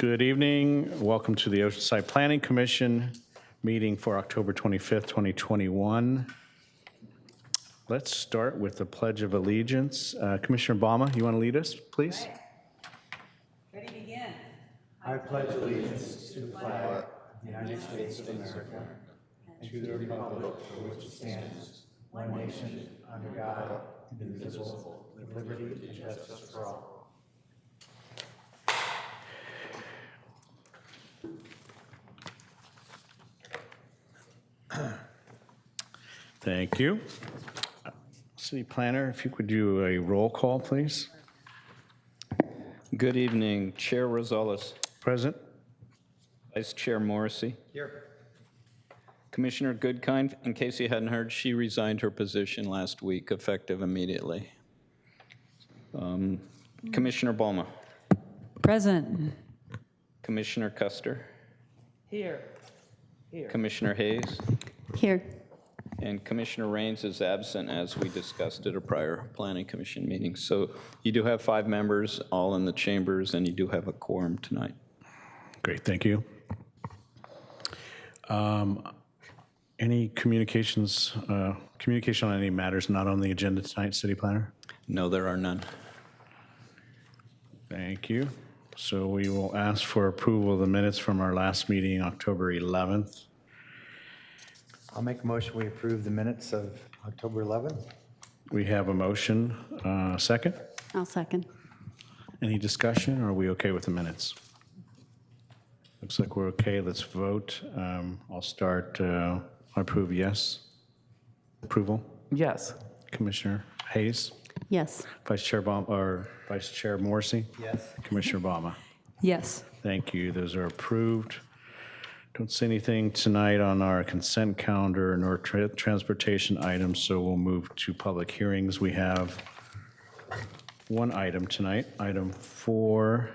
Good evening. Welcome to the Oceanside Planning Commission meeting for October 25th, 2021. Let's start with the Pledge of Allegiance. Commissioner Obama, you want to lead us, please? Ready to begin. I pledge allegiance to the flag of the United States of America and to the republic for which it stands, one nation, under God, indivisible, with liberty and justice for all. Thank you. City Planner, if you could do a roll call, please. Good evening, Chair Rosales, Present. Vice Chair Morrissey. Here. Commissioner Goodkind, in case you hadn't heard, she resigned her position last week, effective immediately. Commissioner Balma, Present. Commissioner Custer, Here. Commissioner Hayes, Here. and Commissioner Raines is absent, as we discussed at a prior Planning Commission meeting. So you do have 5 members, all in the chambers, and you do have a quorum tonight. Great, thank you. Any communication on any matters not on the agenda tonight, City Planner? No, there are none. Thank you. So we will ask for approval of the minutes from our last meeting, October 11th. I'll make a motion we approve the minutes of October 11th. We have a motion, second. I'll second. Any discussion, or are we okay with the minutes? Looks like we're okay, let's vote. I'll start, I approve, yes. Approval, Yes. Commissioner Hayes, Yes. Vice Chair Morrissey, Yes. Commissioner Obama. Yes. Thank you, those are approved. Don't see anything tonight on our consent calendar nor transportation items, so we'll move to public hearings. We have one item tonight, item 4.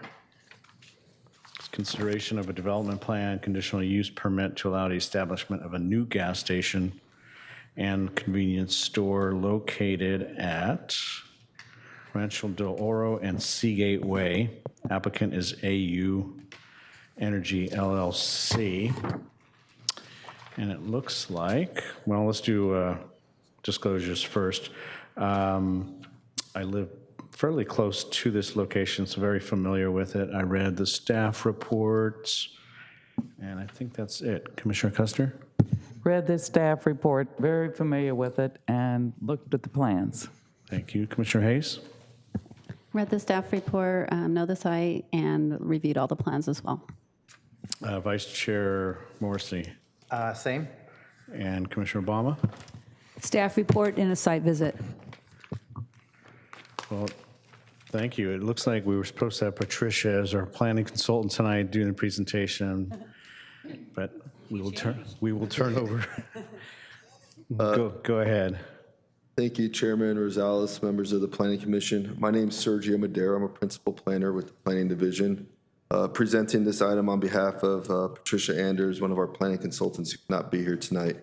Consideration of a development plan, conditional use permit to allow the establishment of a new gas station and convenience store located at Rancho del Oro and Seagate Way. Applicant is AU Energy LLC. And it looks like, well, let's do disclosures first. I live fairly close to this location, so very familiar with it. I read the staff reports, and I think that's it. Commissioner Custer? Read the staff report, very familiar with it, and looked at the plans. Thank you. Commissioner Hayes? Read the staff report, know the site, and reviewed all the plans as well. Vice Chair Morrissey? Same. And Commissioner Obama? Staff report and a site visit. Well, thank you. It looks like we were supposed to have Patricia as our planning consultant tonight doing the presentation, but we will turn over. Go ahead. Thank you, Chairman Rosales, members of the Planning Commission. My name is Sergio Madera. I'm a principal planner with the Planning Division. Presenting this item on behalf of Patricia Anders, one of our planning consultants who cannot be here tonight.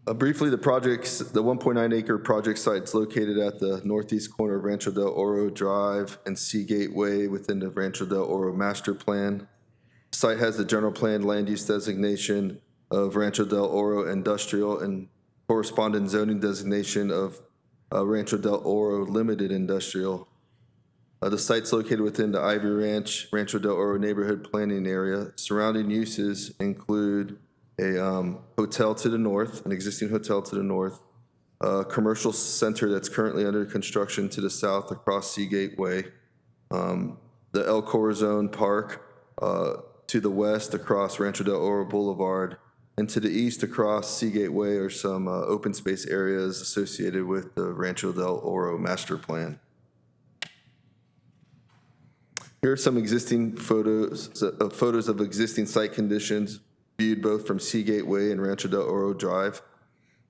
Briefly, the 1.9 acre project site is located at the northeast corner of Rancho del Oro Drive and Seagate Way within the Rancho del Oro master plan. The site has the general plan land use designation of Rancho del Oro Industrial and corresponding zoning designation of Rancho del Oro Limited Industrial. The site's located within the Ivy Ranch, Rancho del Oro neighborhood planning area. Surrounding uses include a hotel to the north, an existing hotel to the north, a commercial center that's currently under construction to the south across Seagate Way, the El Corazon Park to the west across Rancho del Oro Boulevard, and to the east across Seagate Way are some open space areas associated with the Rancho del Oro master plan. Here are some existing photos of existing site conditions viewed both from Seagate Way and Rancho del Oro Drive.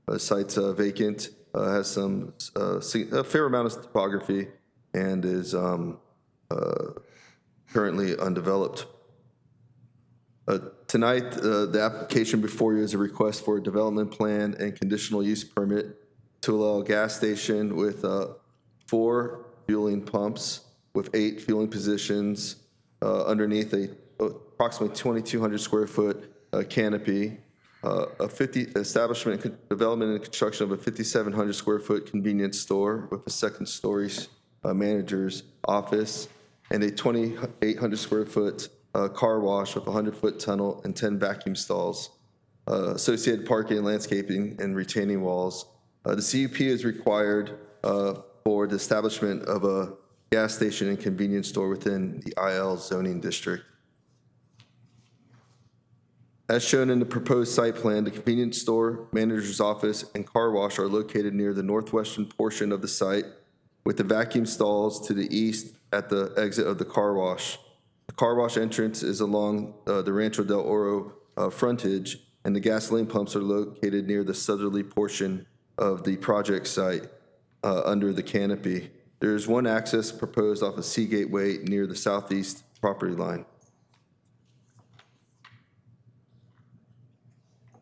The site's vacant, has a fair amount of topography, and is currently undeveloped. Tonight, the application before you is a request for a development plan and conditional use permit to allow a gas station with 4 fueling pumps with 8 fueling positions underneath a approximately 2,200 square foot canopy, establishment, development, and construction of a 5,700 square foot convenience store with a second story manager's office, and a 2,800 square foot car wash with a 100-foot tunnel and 10 vacuum stalls, associated parking and landscaping and retaining walls. The CUP is required for the establishment of a gas station and convenience store within the IL zoning district. As shown in the proposed site plan, the convenience store, manager's office, and car wash are located near the northwestern portion of the site, with the vacuum stalls to the east at the exit of the car wash. The car wash entrance is along the Rancho del Oro frontage, and the gasoline pumps are located near the southerly portion of the project site under the canopy. There is one access proposed off of Seagate Way near the southeast property line.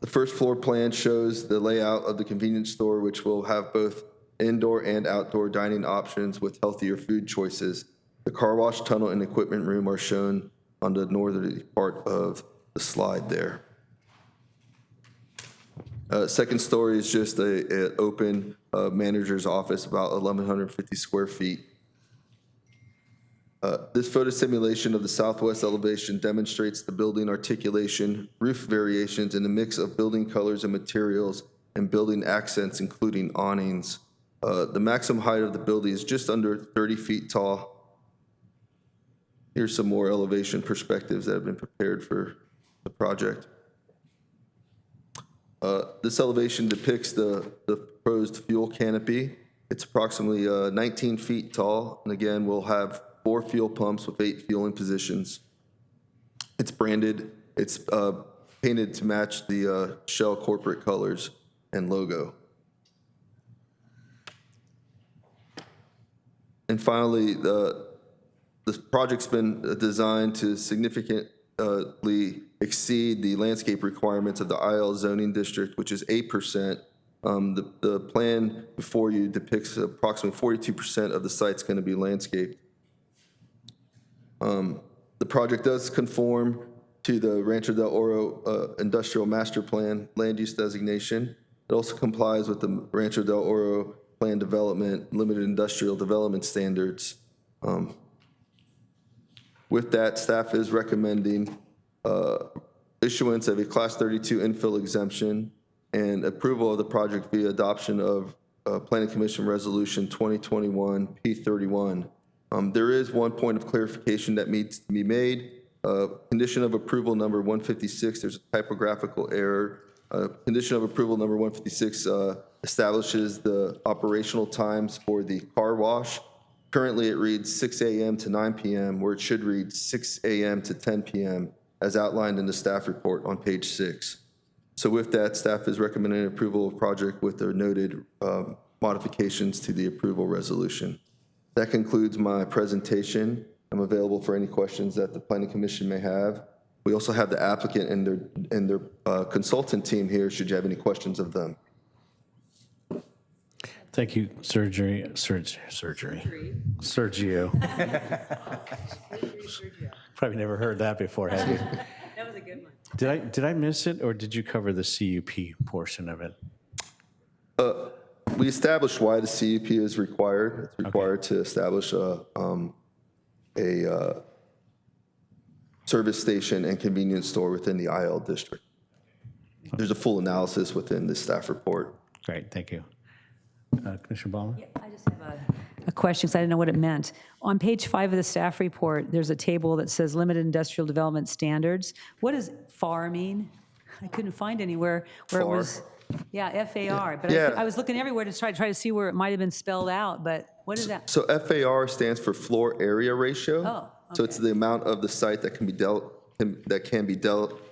The first floor plan shows the layout of the convenience store, which will have both indoor and outdoor dining options with healthier food choices. The car wash, tunnel, and equipment room are shown on the northerly part of the slide there. Second story is just an open manager's office, about 1,150 square feet. This photo simulation of the southwest elevation demonstrates the building articulation, roof variations, and the mix of building colors and materials and building accents, including awnings. The maximum height of the building is just under 30 feet tall. Here's some more elevation perspectives that have been prepared for the project. This elevation depicts the proposed fuel canopy. It's approximately 19 feet tall, and again, we'll have 4 fuel pumps with 8 fueling positions. It's branded, it's painted to match the Shell corporate colors and logo. And finally, the project's been designed to significantly exceed the landscape requirements of the IL zoning district, which is 8%. The plan before you depicts approximately 42% of the site's going to be landscaped. The project does conform to the Rancho del Oro Industrial Master Plan land use designation. It also complies with the Rancho del Oro Plan Development Limited Industrial Development Standards. With that, staff is recommending issuance of a Class 32 infill exemption and approval of the project via adoption of Planning Commission Resolution 2021 P31. There is one point of clarification that needs to be made. Condition of approval number 156, there's a typographical error. Condition of approval number 156 establishes the operational times for the car wash. Currently, it reads 6 a.m. to 9 p.m., where it should read 6 a.m. to 10 p.m., as outlined in the staff report on page 6. So with that, staff is recommending approval of project with the noted modifications to the approval resolution. That concludes my presentation. I'm available for any questions that the Planning Commission may have. We also have the applicant and their consultant team here, should you have any questions of them. Thank you, Sergio. Probably never heard that before, have you? That was a good one. Did I miss it, or did you cover the CUP portion of it? We established why the CUP is required. It's required to establish a service station and convenience store within the IL district. There's a full analysis within the staff report. Great, thank you. Commissioner Ballmer? Yeah, I just have a question, because I didn't know what it meant. On page 5 of the staff report, there's a table that says Limited Industrial Development Standards. What does FAR mean? I couldn't find anywhere where FAR? it was. Yeah, FAR. But Yeah. I was looking everywhere to try to see where it might have been spelled out, but what is that? So FAR stands for floor area ratio. Oh, So it's okay. the amount of the site that can be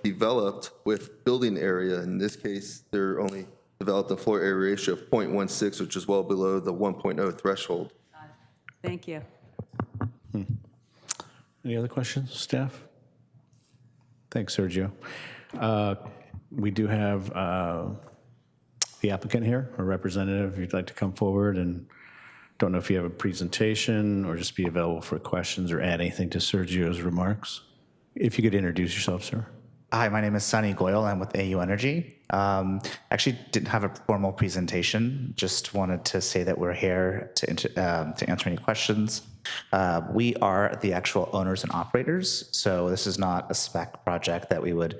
developed with building area. In this case, they're only developed a floor area ratio of 0.16, which is well below the 1.0 threshold. Thank you. Any other questions, staff? Thanks, Sergio. We do have the applicant here, a representative. If you'd like to come forward and Don't know if you have a presentation or just be available for questions or add anything to Sergio's remarks. If you could introduce yourself, sir. Hi, my name is Sunny Goyle. I'm with AU Energy. Actually, didn't have a formal presentation. Just wanted to say that we're here to answer any questions. We are the actual owners and operators, so this is not a spec project that we would,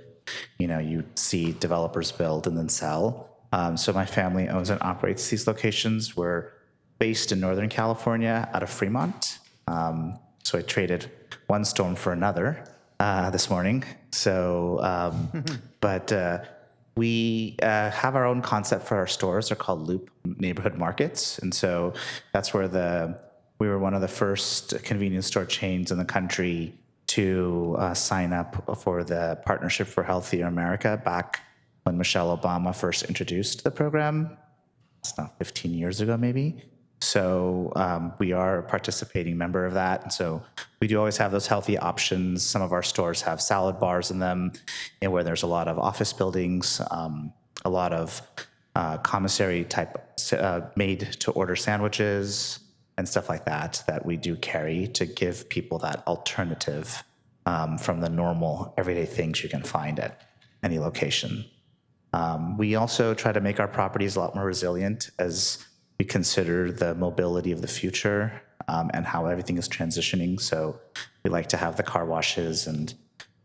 you see developers build and then sell. So my family owns and operates these locations. We're based in Northern California out of Fremont. So I traded one storm for another this morning. So, we have our own concept for our stores. They're called Loop Neighborhood Markets. And so that's where we were one of the first convenience store chains in the country to sign up for the Partnership for Healthier America back when Michelle Obama first introduced the program. It's now 15 years ago, maybe. So we are a participating member of that. And so we do always have those healthy options. Some of our stores have salad bars in them, and where there's a lot of office buildings, a lot of commissary type made to order sandwiches and stuff like that we do carry to give people that alternative from the normal everyday things you can find at any location. We also try to make our properties a lot more resilient as we consider the mobility of the future and how everything is transitioning. So we like to have the car washes and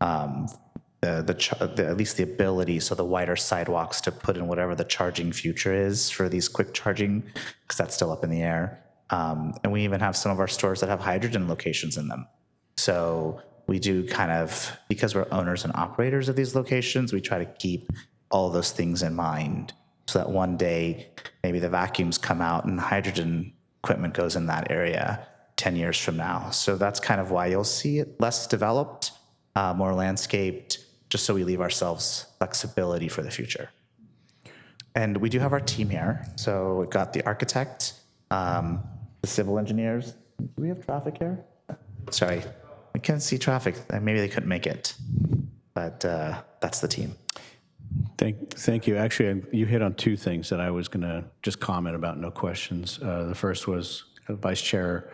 at least the ability, so the wider sidewalks to put in whatever the charging future is for these quick charging, because that's still up in the air. And we even have some of our stores that have hydrogen locations in them. So we do because we're owners and operators of these locations, we try to keep all those things in mind so that one day maybe the vacuums come out and hydrogen equipment goes in that area 10 years from now. So that's kind of why you'll see it less developed, more landscaped, just so we leave ourselves flexibility for the future. And we do have our team here. So we've got the architect, the civil engineers. Do we have traffic here? Sorry, we can't see traffic. Maybe they couldn't make it, but that's the team. Thank you. Actually, you hit on two things that I was going to just comment about, no questions. The first was Vice Chair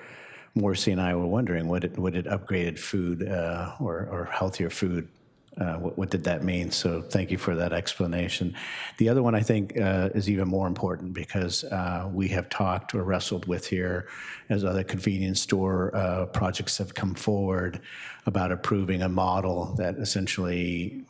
Morrissey and I were wondering what it upgraded food or healthier food, what did that mean? So thank you for that explanation. The other one I think is even more important because we have talked or wrestled with here as other convenience store projects have come forward about approving a model that essentially,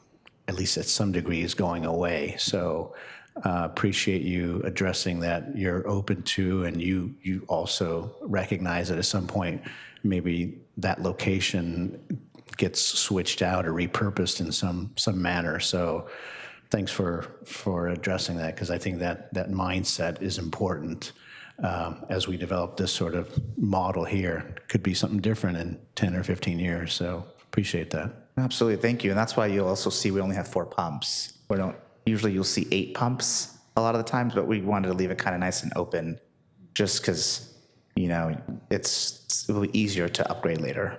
at least at some degree, is going away. So appreciate you addressing that you're open to, and you also recognize that at some point maybe that location gets switched out or repurposed in some manner. So thanks for addressing that, because I think that mindset is important as we develop this sort of model here. Could be something different in 10 or 15 years. So appreciate that. Absolutely, thank you. And that's why you'll also see we only have 4 pumps. Usually you'll see 8 pumps a lot of the times, but we wanted to leave it kind of nice and open just because, it'll be easier to upgrade later.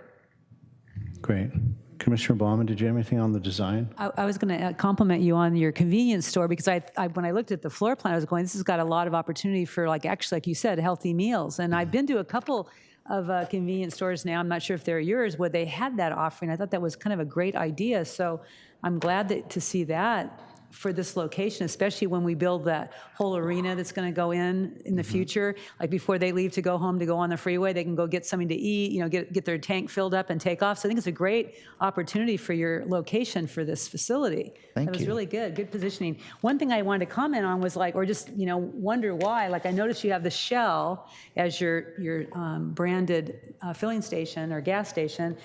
Great. Commissioner Baumann, did you have anything on the design? I was going to compliment you on your convenience store, because when I looked at the floor plan, I was going, this has got a lot of opportunity for, actually, like you said, healthy meals. And I've been to a couple of convenience stores now, I'm not sure if they're yours, where they had that offering. I thought that was kind of a great idea. So I'm glad to see that for this location, especially when we build that whole arena that's going to go in the future. Like before they leave to go home to go on the freeway, they can go get something to eat, get their tank filled up and take off. So I think it's a great opportunity for your location for this facility. Thank That was you. really good positioning. One thing I wanted to comment on was or just, wonder why, I noticed you have the Shell as your branded filling station or gas station.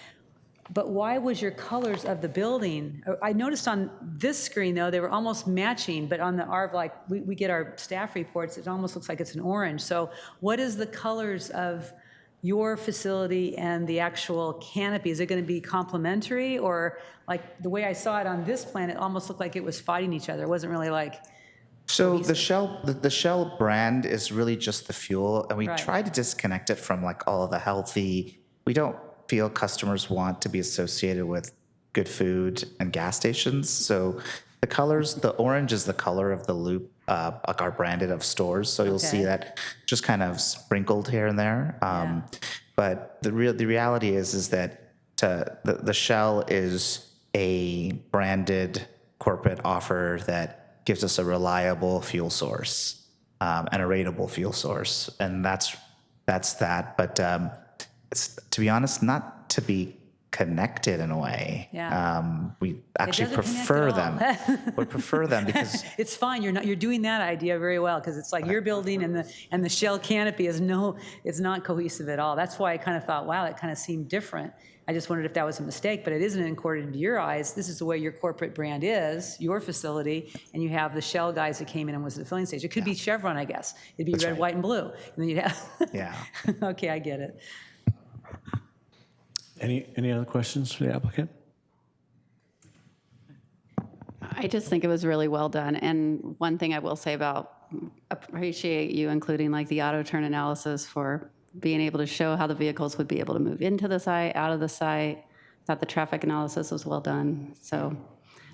But why was your colors of the building? I noticed on this screen, though, they were almost matching, but on the ARV, we get our staff reports, it almost looks like it's an orange. So what is the colors of your facility and the actual canopy? Is it going to be complementary, or the way I saw it on this plan, it almost looked like it was fighting each other? It wasn't really So the Shell brand is really just the fuel, and we Right. try to disconnect it from all of the healthy. We don't feel customers want to be associated with good food and gas stations. So the colors, the orange is the color of the Loop like our branded of stores. So you'll see Okay. that just kind of sprinkled here and there. But the reality is that the Shell is a branded corporate offer that gives us a reliable fuel source and a rateable fuel source, and that's that. But it's, to be honest, not to be connected in a way. Yeah. We actually doesn't connect prefer at them. We prefer them because It's fine. You're doing that idea very well, because it's like your building and the shell canopy is it's not cohesive at all. That's why I kind of thought, wow, that kind of seemed different. I just wondered if that was a mistake, but it isn't according to your eyes. This is the way your corporate brand is, your facility, and you have the Shell guys that came in and was at the filling station. It could be Chevron, I guess. It'd be red, right. white, and blue. And then you'd have. Yeah. Okay, I get it. Any other questions for the applicant? I just think it was really well done. And one thing I will say appreciate you including like the auto turn analysis for being able to show how the vehicles would be able to move into the site, out of the site. Thought the traffic analysis was well done. So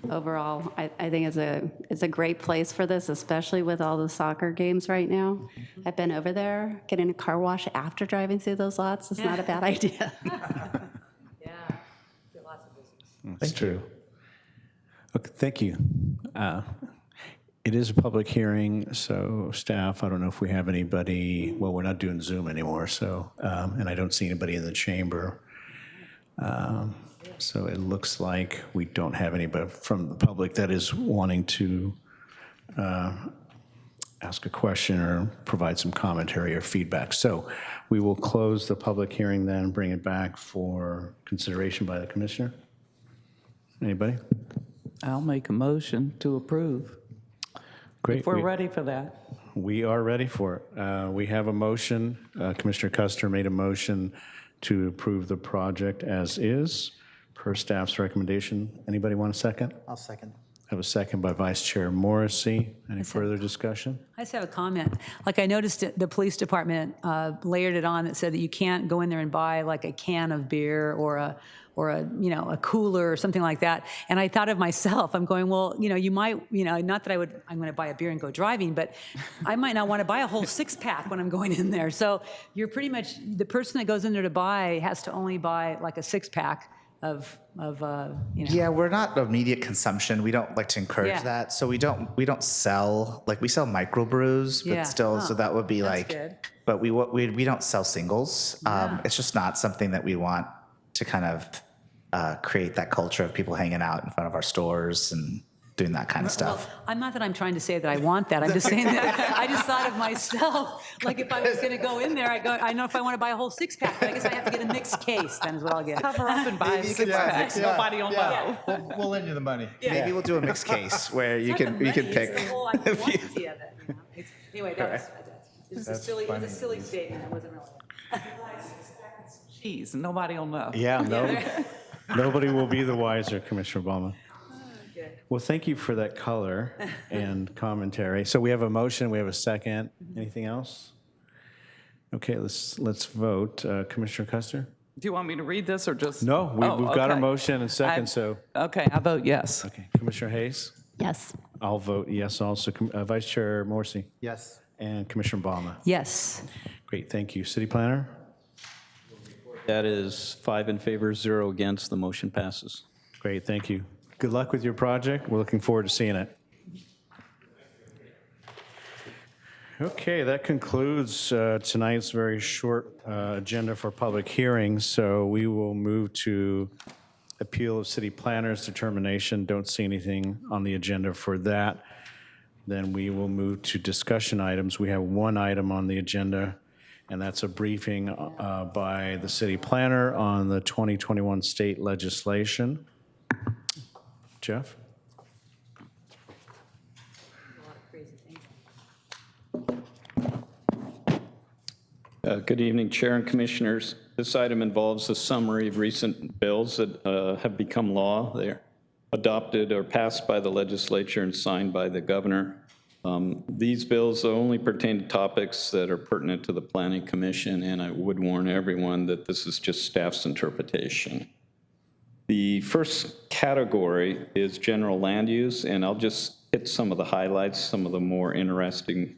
overall, I think it's a great place for this, especially with all the soccer games right now. I've been over there. Getting a car wash after driving through those lots is not a bad idea. Yeah, lots of business. That's true. Okay, thank you. It is a public hearing, so staff, I don't know if we have anybody, well, we're not doing Zoom anymore, so, and I don't see anybody in the chamber. So it looks like we don't have anybody from the public that is wanting to ask a question or provide some commentary or feedback. So we will close the public hearing then, bring it back for consideration by the commissioner. Anybody? I'll make a motion to approve. Great. If we're ready for that. We are ready for it. We have a motion. Commissioner Custer made a motion to approve the project as is, per staff's recommendation. Anybody want a second? I'll second. I have a second by Vice Chair Morrissey. Any further discussion? I just have a comment. Like, I noticed the police department layered it on that said that you can't go in there and buy like a can of beer or a a cooler or something like that. And I thought of myself, I'm going, well, you might, not that I'm going to buy a beer and go driving, but I might not want to buy a whole 6-pack when I'm going in there. So you're pretty much, the person that goes in there to buy has to only buy like a 6-pack of. Yeah, we're not immediate consumption. We don't like to encourage Yeah. that. So we don't sell, like, we sell microbrews, but Yeah. still, so that would be That's like, good. but we don't sell singles. Yeah. It's just not something that we want to kind of create that culture of people hanging out in front of our stores and doing that kind of stuff. Well, I'm not that I'm trying to say that I want that. I'm just saying that I just thought of myself. Like, if I was going to go in there, I know if I want to buy a whole 6-pack, but I guess I have to get a mixed case. Then is what I'll get. Cover up and buy 6 packs. Nobody will know. We'll lend you the money. Maybe we'll do a mixed case where you It's not can the money, pick. It's the whole quantity of it. Anyway, that's it's a silly statement. It wasn't really. Jeez, nobody will know. Yeah, no, nobody will be the wiser, Commissioner Ballmer. Good. Well, thank you for that color and commentary. So we have a motion, we have a second. Anything else? Okay, let's vote. Commissioner Custer? Do you want me to read this or just? No, we've got our okay. motion and second, so, Okay, I vote yes. okay, Commissioner Hayes? Yes. I'll vote yes also. Vice Chair Morrissey? Yes. And Commissioner Ballmer? Yes. Great, thank you. City Planner? That is 5 in favor, 0 against. The motion passes. Great, thank you. Good luck with your project. We're looking forward to seeing it. Okay, that concludes tonight's very short agenda for public hearings. So we will move to appeal of city planner's determination. Don't see anything on the agenda for that. Then we will move to discussion items. We have one item on the agenda, and that's a briefing by the city planner on the 2021 state legislation. Jeff? Good evening, Chair and Commissioners. This item involves a summary of recent bills that have become law. They're adopted or passed by the legislature and signed by the governor. These bills only pertain to topics that are pertinent to the Planning Commission, and I would warn everyone that this is just staff's interpretation. The first category is general land use, and I'll just hit some of the highlights, some of the more interesting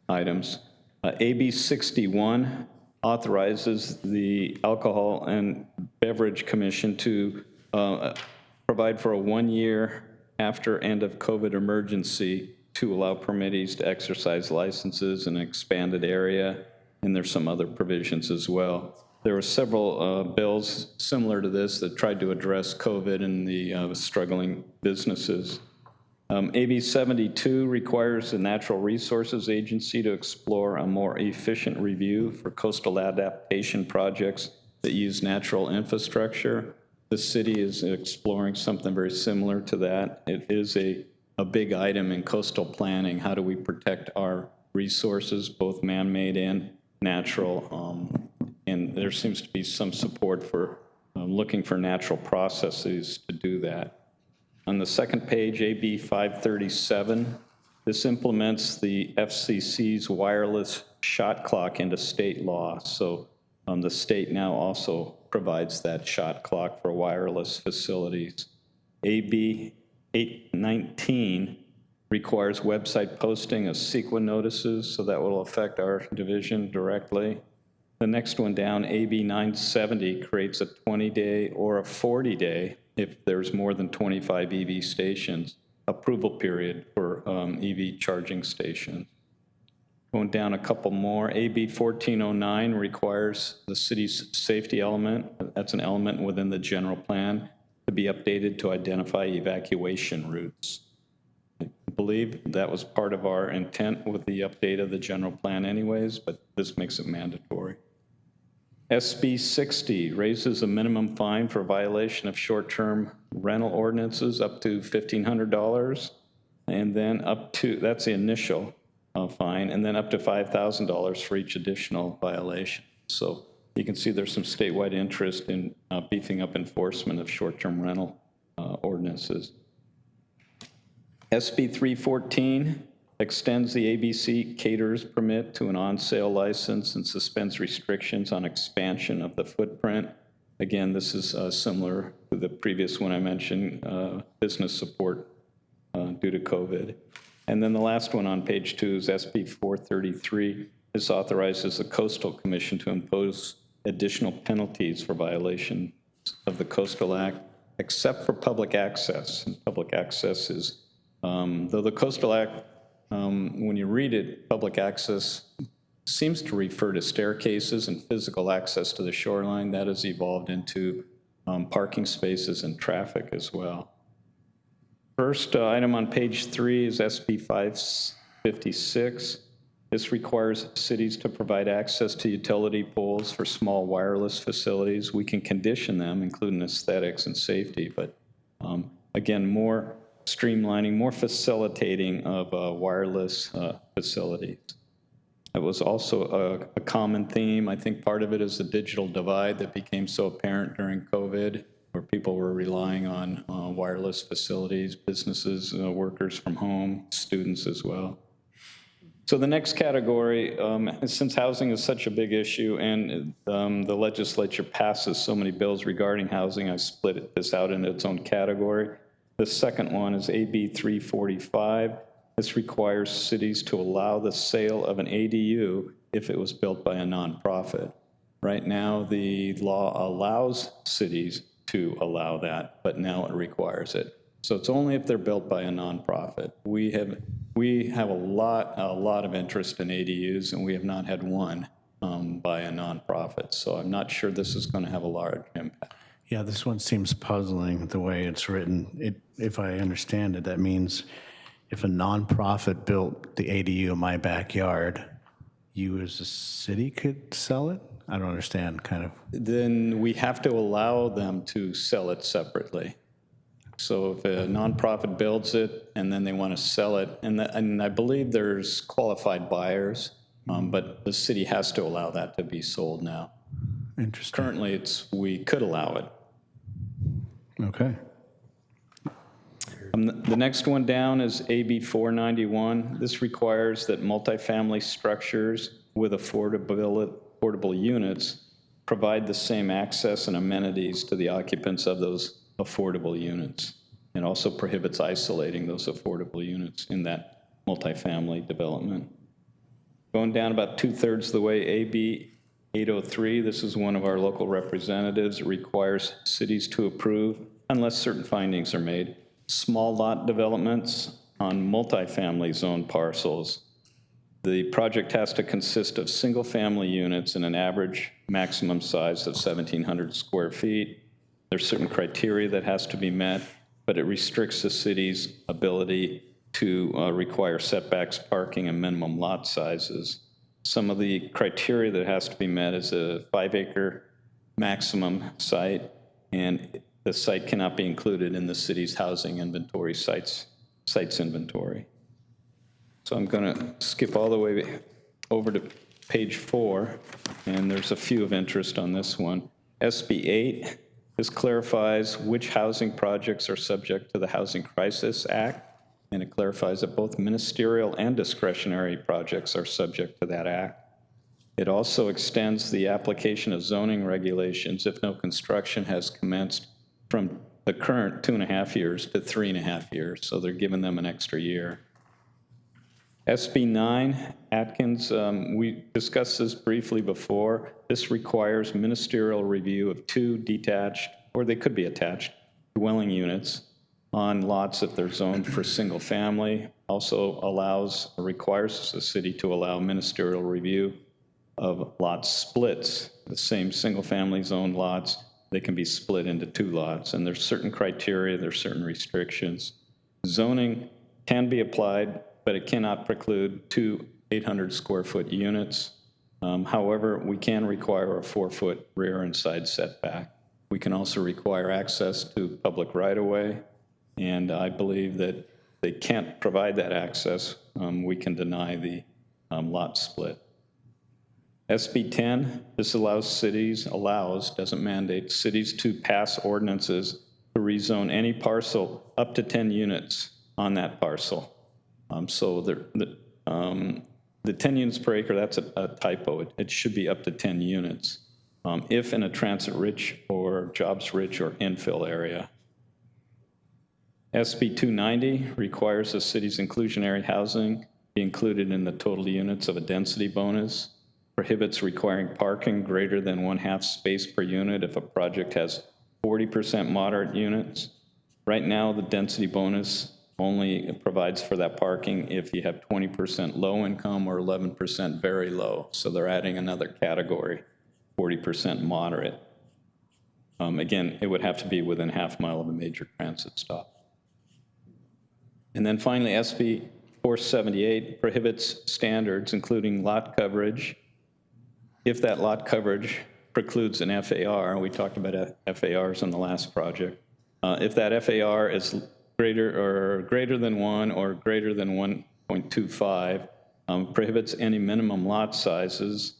items. AB 61 authorizes the Alcohol and Beverage Commission to provide for a 1 year after end of COVID emergency to allow permittees to exercise licenses in an expanded area, and there's some other provisions as well. There were several bills similar to this that tried to address COVID and the struggling businesses. AB 72 requires the Natural Resources Agency to explore a more efficient review for coastal adaptation projects that use natural infrastructure. The city is exploring something very similar to that. It is a big item in coastal planning. How do we protect our resources, both man-made and natural? And there seems to be some support for looking for natural processes to do that. On the second page, AB 537, this implements the FCC's wireless shot clock into state law. So the state now also provides that shot clock for wireless facilities. AB 819 requires website posting of CEQA notices, so that will affect our division directly. The next one down, AB 970, creates a 20-day or a 40-day, if there's more than 25 EV stations, approval period for EV charging stations. Going down a couple more, AB 1409 requires the city's safety element, that's an element within the general plan, to be updated to identify evacuation routes. I believe that was part of our intent with the update of the general plan anyways, but this makes it mandatory. SB 60 raises a minimum fine for violation of short-term rental ordinances up to $1,500, and then up to, that's the initial fine, and then up to $5,000 for each additional violation. So you can see there's some statewide interest in beefing up enforcement of short-term rental ordinances. SB 314 extends the ABC caterers permit to an on-sale license and suspends restrictions on expansion of the footprint. Again, this is similar to the previous one I mentioned, business support due to COVID. And then the last one on page 2 is SB 433. This authorizes the Coastal Commission to impose additional penalties for violation of the Coastal Act, except for public access. And public access is, though the Coastal Act, when you read it, public access seems to refer to staircases and physical access to the shoreline. That has evolved into parking spaces and traffic as well. First item on page 3 is SB 556. This requires cities to provide access to utility poles for small wireless facilities. We can condition them, including aesthetics and safety, but again, more streamlining, more facilitating of wireless facilities. It was also a common theme. I think part of it is the digital divide that became so apparent during COVID, where people were relying on wireless facilities, businesses, workers from home, students as well. So the next category, since housing is such a big issue and the legislature passes so many bills regarding housing, I split this out into its own category. The second one is AB 345. This requires cities to allow the sale of an ADU if it was built by a nonprofit. Right now, the law allows cities to allow that, but now it requires it. So it's only if they're built by a nonprofit. We have a lot of interest in ADUs, and we have not had one by a nonprofit. So I'm not sure this is going to have a large impact. Yeah, this one seems puzzling the way it's written. If I understand it, that means if a nonprofit built the ADU in my backyard, you as a city could sell it? I don't understand, kind of. Then we have to allow them to sell it separately. So if a nonprofit builds it and then they want to sell it, and I believe there's qualified buyers, but the city has to allow that to be sold now. Interesting. Currently, we could allow it. Okay. The next one down is AB 491. This requires that multifamily structures with affordable units provide the same access and amenities to the occupants of those affordable units. and also prohibits isolating those affordable units in that multifamily development. Going down about 2/3 of the way, AB 803, this is one of our local representatives. It requires cities to approve, unless certain findings are made, small lot developments on multifamily zone parcels. The project has to consist of single-family units in an average maximum size of 1,700 square feet. There's certain criteria that has to be met, but it restricts the city's ability to require setbacks, parking, and minimum lot sizes. Some of the criteria that has to be met is a 5-acre maximum site, and the site cannot be included in the city's housing inventory sites inventory. So I'm going to skip all the way over to page 4, and there's a few of interest on this one. SB 8, this clarifies which housing projects are subject to the Housing Crisis Act, and it clarifies that both ministerial and discretionary projects are subject to that act. It also extends the application of zoning regulations if no construction has commenced from the current 2.5 years to 3.5 years, so they're giving them an extra year. SB 9, Atkins, we discussed this briefly before. This requires ministerial review of 2 detached, or they could be attached, dwelling units on lots if they're zoned for single family. Also requires the city to allow ministerial review of lot splits. The same single family zoned lots, they can be split into 2 lots, and there's certain criteria, there's certain restrictions. Zoning can be applied, but it cannot preclude 2 800 square foot units. However, we can require a 4-foot rear and side setback. We can also require access to public right-of-way, and I believe that they can't provide that access. We can deny the lot split. SB 10, this doesn't mandate cities to pass ordinances to rezone any parcel up to 10 units on that parcel. So the 10 units per acre, that's a typo. It should be up to 10 units if in a transit-rich or jobs-rich or infill area. SB 290 requires the city's inclusionary housing be included in the total units of a density bonus, prohibits requiring parking greater than 1/2 space per unit if a project has 40% moderate units. Right now, the density bonus only provides for that parking if you have 20% low income or 11% very low. So they're adding another category, 40% moderate. Again, it would have to be within 1/2 mile of a major transit stop. And then finally, SB 478 prohibits standards, including lot coverage. If that lot coverage precludes an FAR, we talked about FARs on the last project. If that FAR is greater than 1 or greater than 1.25, prohibits any minimum lot sizes,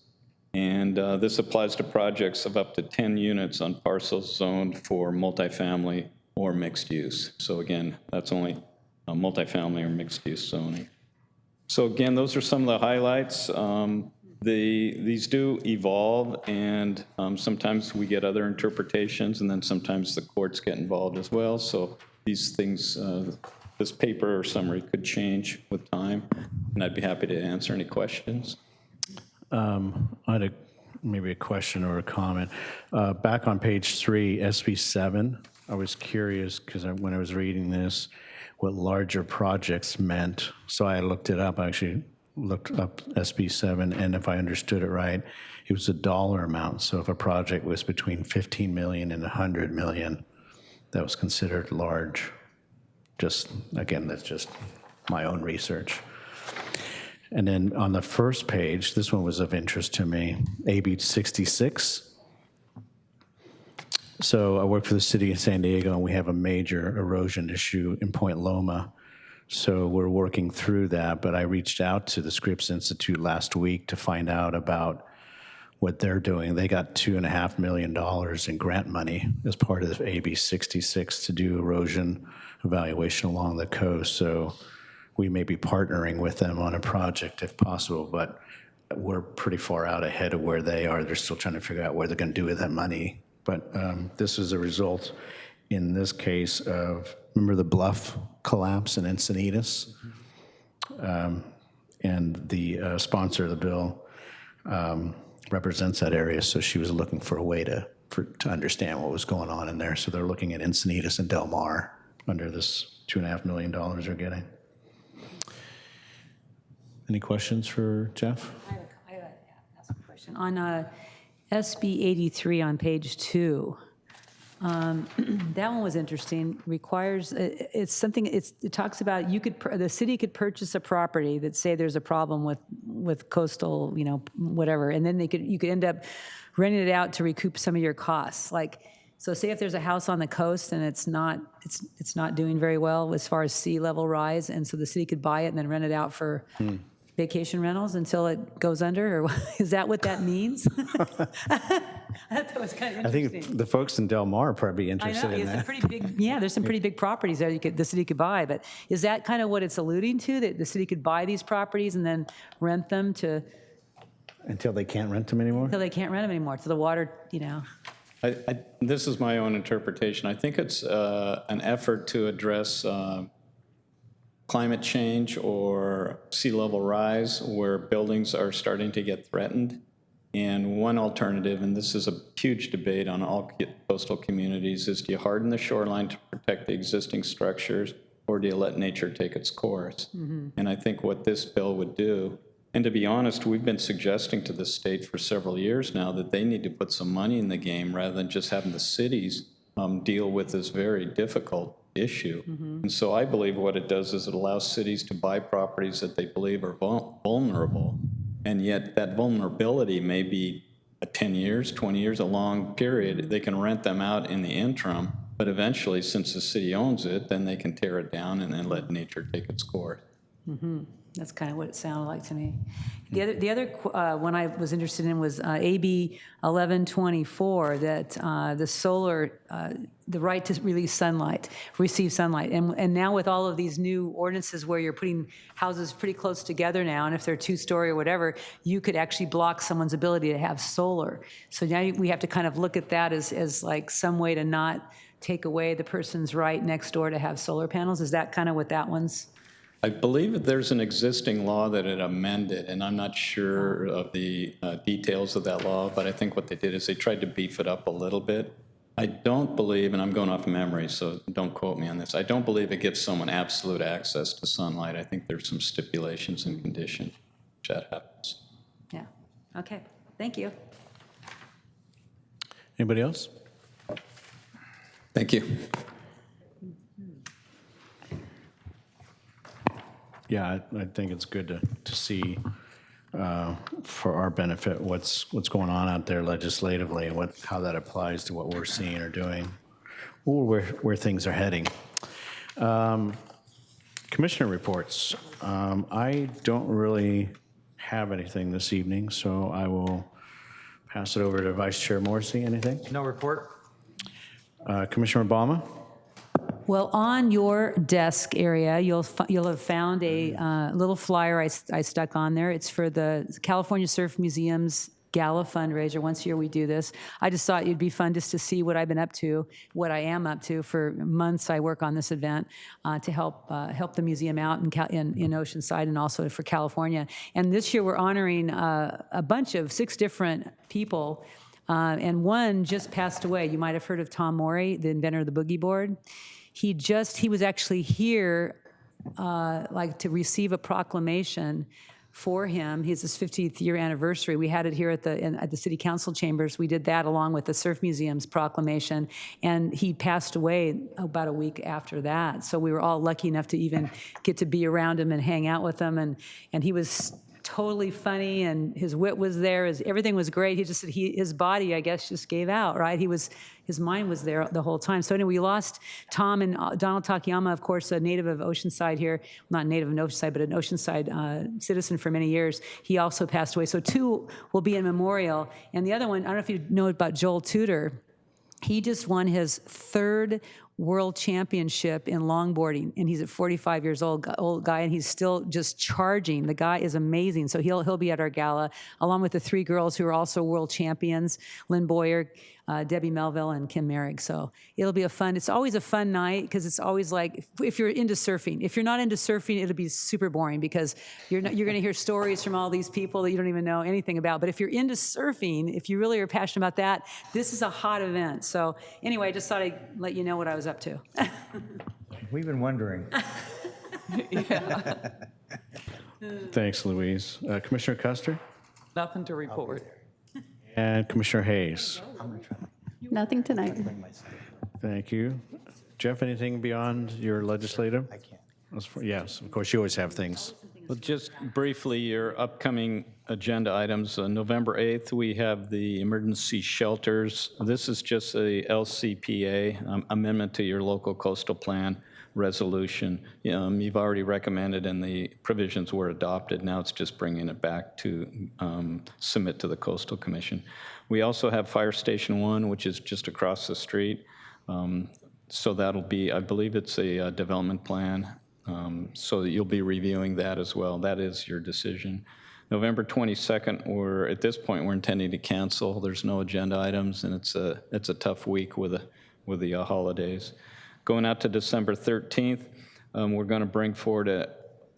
and this applies to projects of up to 10 units on parcels zoned for multifamily or mixed use. So again, that's only multifamily or mixed use zoning. So again, those are some of the highlights. These do evolve, and sometimes we get other interpretations, and then sometimes the courts get involved as well. So these things, this paper or summary could change with time, and I'd be happy to answer any questions. I had maybe a question or a comment. Back on page 3, SB 7, I was curious because when I was reading this, what larger projects meant. So I looked it up. I actually looked up SB 7, and if I understood it right, it was a dollar amount. So if a project was between 15 million and 100 million, that was considered large. Just, again, that's just my own research. And then on the first page, this one was of interest to me, AB 66. So I work for the city of San Diego, and we have a major erosion issue in Point Loma. So we're working through that, but I reached out to the Scripps Institute last week to find out about what they're doing. They got $2.5 million in grant money as part of AB 66 to do erosion evaluation along the coast. So we may be partnering with them on a project if possible, but we're pretty far out ahead of where they are. They're still trying to figure out what they're going to do with that money. But this is a result. in this case of, remember the bluff collapse in Encinitas? And the sponsor of the bill represents that area, so she was looking for a way to understand what was going on in there. So they're looking at Encinitas and Del Mar under this $2.5 million they're getting. Any questions for Jeff? I have a question. On SB 83 on page 2, that one was interesting. Requires, it's something, it talks about the city could purchase a property that say there's a problem with coastal, whatever, and then you could end up renting it out to recoup some of your costs. Like, so say if there's a house on the coast and it's not doing very well as far as sea level rise, and so the city could buy it and then rent it out for vacation rentals until it goes under, or is that what that means? I thought that was kind of I interesting. think the folks in Del Mar are probably I interested know, in it's a that. pretty big, there's some pretty big properties there the city could buy, but is that kind of what it's alluding to, that the city could buy these properties and then rent them Until they can't rent them anymore? until they can't rent them anymore, to the water, This is my own interpretation. I think it's an effort to address climate change or sea level rise where buildings are starting to get threatened. And one alternative, and this is a huge debate on all coastal communities, is do you harden the shoreline to protect the existing structures, or do you let nature take its course? And I think what this bill would do, and to be honest, we've been suggesting to the state for several years now that they need to put some money in the game rather than just having the cities deal with this very difficult issue. And so I believe what it does is it allows cities to buy properties that they believe are vulnerable, and yet that vulnerability may be 10 years, 20 years, a long period. They can rent them out in the interim, but eventually, since the city owns it, then they can tear it down and then let nature take its course. that's kind of what it sounded like to me. The other one I was interested in was AB 1124, that the solar, the right to receive sunlight. And now with all of these new ordinances where you're putting houses pretty close together now, and if they're two-story or whatever, you could actually block someone's ability to have solar. So now we have to kind of look at that as like some way to not take away the person's right next door to have solar panels. Is that kind of what that one's? I believe that there's an existing law that it amended, and I'm not sure of the details of that law, but I think what they did is they tried to beef it up a little bit. I don't believe, and I'm going off memory, so don't quote me on this, I don't believe it gives someone absolute access to sunlight. I think there's some stipulations and conditions which that happens. Yeah. Okay. Thank you. Anybody else? Thank you. Yeah, I think it's good to see for our benefit what's going on out there legislatively and how that applies to what we're seeing or doing, or where things are heading. Commissioner reports. I don't really have anything this evening, so I will pass it over to Vice Chair Morrissey. Anything? No report. Commissioner Obama? Well, on your desk area, you'll have found a little flyer I stuck on there. It's for the California Surf Museum's Gala fundraiser. Once a year we do this. I just thought it'd be fun just to see what I've been up to, what I am up to. For months I work on this event to help the museum out in Oceanside and also for California. And this year we're honoring a bunch of 6 different people. And one just passed away. You might have heard of Tom Morey, the inventor of the boogie board. He was actually here to receive a proclamation for him. His 50th year anniversary. We had it here at the city council chambers. We did that along with the Surf Museum's proclamation, and he passed away about a week after that. So we were all lucky enough to even get to be around him and hang out with him, and he was totally funny, and his wit was there. Everything was great. He just said his body, I guess, just gave out. Right? His mind was there the whole time. So anyway, we lost Tom and Donald Takayama, of course, a native of Oceanside here, not native of Oceanside, but an Oceanside citizen for many years. He also passed away. So 2 will be in memorial, and the other one, I don't know if you know about Joel Tudor. He just won his 3rd world championship in longboarding, and he's at 45 years old guy, and he's still just charging. The guy is amazing. So he'll be at our gala, along with the 3 girls who are also world champions, Lynn Boyer, Debbie Melville, and Kim Merrick. So it'll be it's always a fun night, because it's always like, if you're into surfing. If you're not into surfing, it'll be super boring, because you're going to hear stories from all these people that you don't even know anything about. But if you're into surfing, if you really are passionate about that, this is a hot event. So anyway, I just thought I'd let you know what I was up to. We've been wondering. Thanks, Louise. Commissioner Custer Nothing to report. and Commissioner Hayes. Nothing tonight. Thank you. Jeff, anything beyond your legislative? I can't. Yes, of course, you always have things. Well, just briefly, your upcoming agenda items. November 8th, we have the emergency shelters. This is just a LCPA, amendment to your local coastal plan resolution. You've already recommended and the provisions were adopted. Now it's just bringing it back to submit to the Coastal Commission. We also have Fire Station 1, which is just across the street. So that'll be, I believe it's a development plan. So that you'll be reviewing that as well. That is your decision. November 22nd, at this point, we're intending to cancel. There's no agenda items, and it's a tough week with the holidays. Going out to December 13th, we're going to bring forward an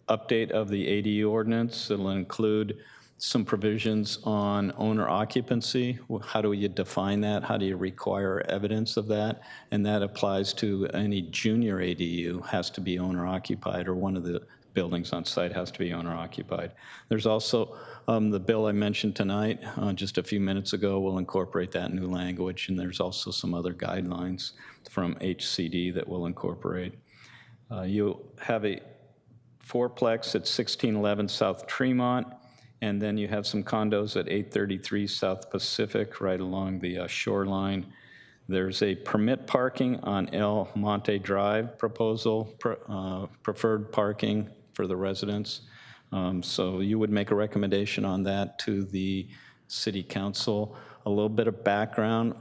update of the ADU ordinance. It'll include some provisions on owner occupancy. How do you define that? How do you require evidence of that? And that applies to any junior ADU has to be owner occupied, or one of the buildings on site has to be owner occupied. There's also the bill I mentioned tonight just a few minutes ago will incorporate that new language, and there's also some other guidelines from HCD that will incorporate. You have a fourplex at 1611 South Tremont. And then you have some condos at 833 South Pacific, right along the shoreline. There's a permit parking on El Monte Drive proposal, preferred parking for the residents. So you would make a recommendation on that to the City Council. A little bit of background.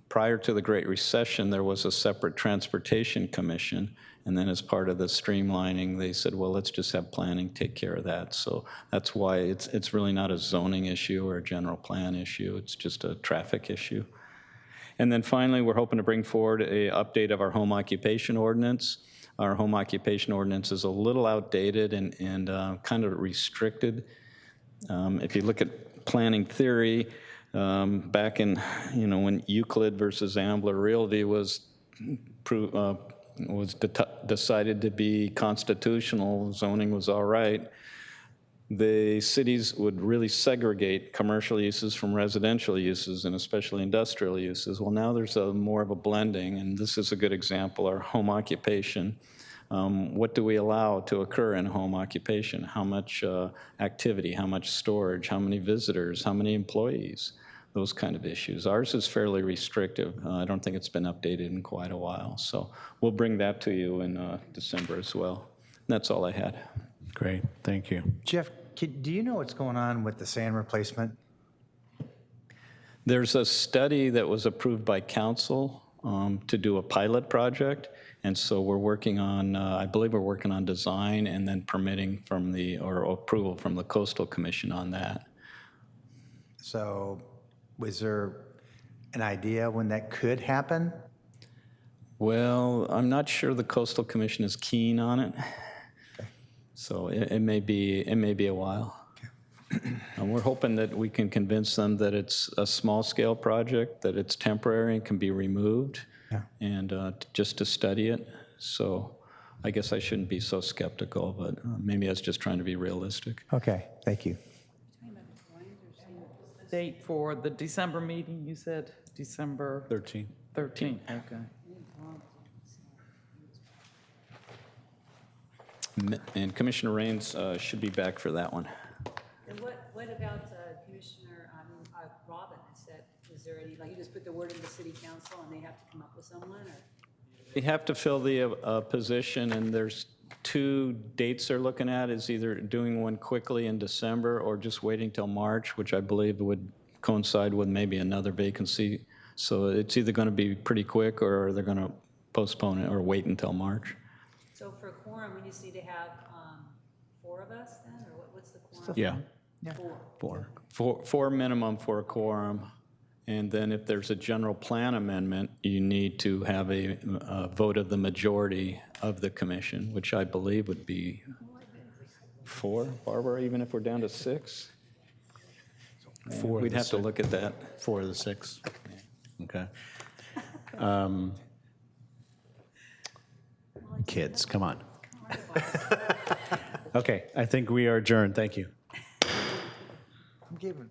Prior to the Great Recession, there was a separate Transportation Commission. And then as part of the streamlining, they said, well, let's just have planning take care of that. So that's why it's really not a zoning issue or a general plan issue. It's just a traffic issue. And then finally, we're hoping to bring forward an update of our home occupation ordinance. Our home occupation ordinance is a little outdated and kind of restricted. If you look at planning theory, back in, when Euclid versus Ambler Realty was decided to be constitutional, zoning was all right, the cities would really segregate commercial uses from residential uses, and especially industrial uses. Well, now there's more of a blending, and this is a good example. Our home occupation, what do we allow to occur in home occupation? How much activity, how much storage, how many visitors, how many employees? Those kind of issues. Ours is fairly restrictive. I don't think it's been updated in quite a while. So we'll bring that to you in December as well. And that's all I had. Great, thank you. Jeff, do you know what's going on with the sand replacement? There's a study that was approved by council to do a pilot project. And so we're working on, I believe we're working on design and then permitting or approval from the Coastal Commission on that. So was there an idea when that could happen? Well, I'm not sure the Coastal Commission is keen on it. Okay. So it may be a while. Okay. And we're hoping that we can convince them that it's a small-scale project, that it's temporary and can be removed, and just to study it. So I guess I shouldn't be so skeptical, but maybe I was just trying to be realistic. Okay, thank you. Date for the December meeting, you said December 13. 13th, okay. And Commissioner Raines should be back for that one. And what about Commissioner Robin? Is there any, you just put the word in the City Council and they have to come up with someone, or? They have to fill the position, and there's 2 dates they're looking at, is either doing one quickly in December or just waiting till March, which I believe would coincide with maybe another vacancy. So it's either going to be pretty quick or they're going to postpone it or wait until March. So for quorum, we just need to have 4 of us then, or what's the quorum? Yeah, 4. 4. Four minimum for a quorum, and then if there's a general plan amendment, you need to have a vote of the majority of the commission, which I believe would be 4, Barbara, even if we're down to 6? 4 of We'd the have to 6. look at that. 4 of the 6. Okay. Kids, come on. Okay, I think we are adjourned. Thank you. I'm giving.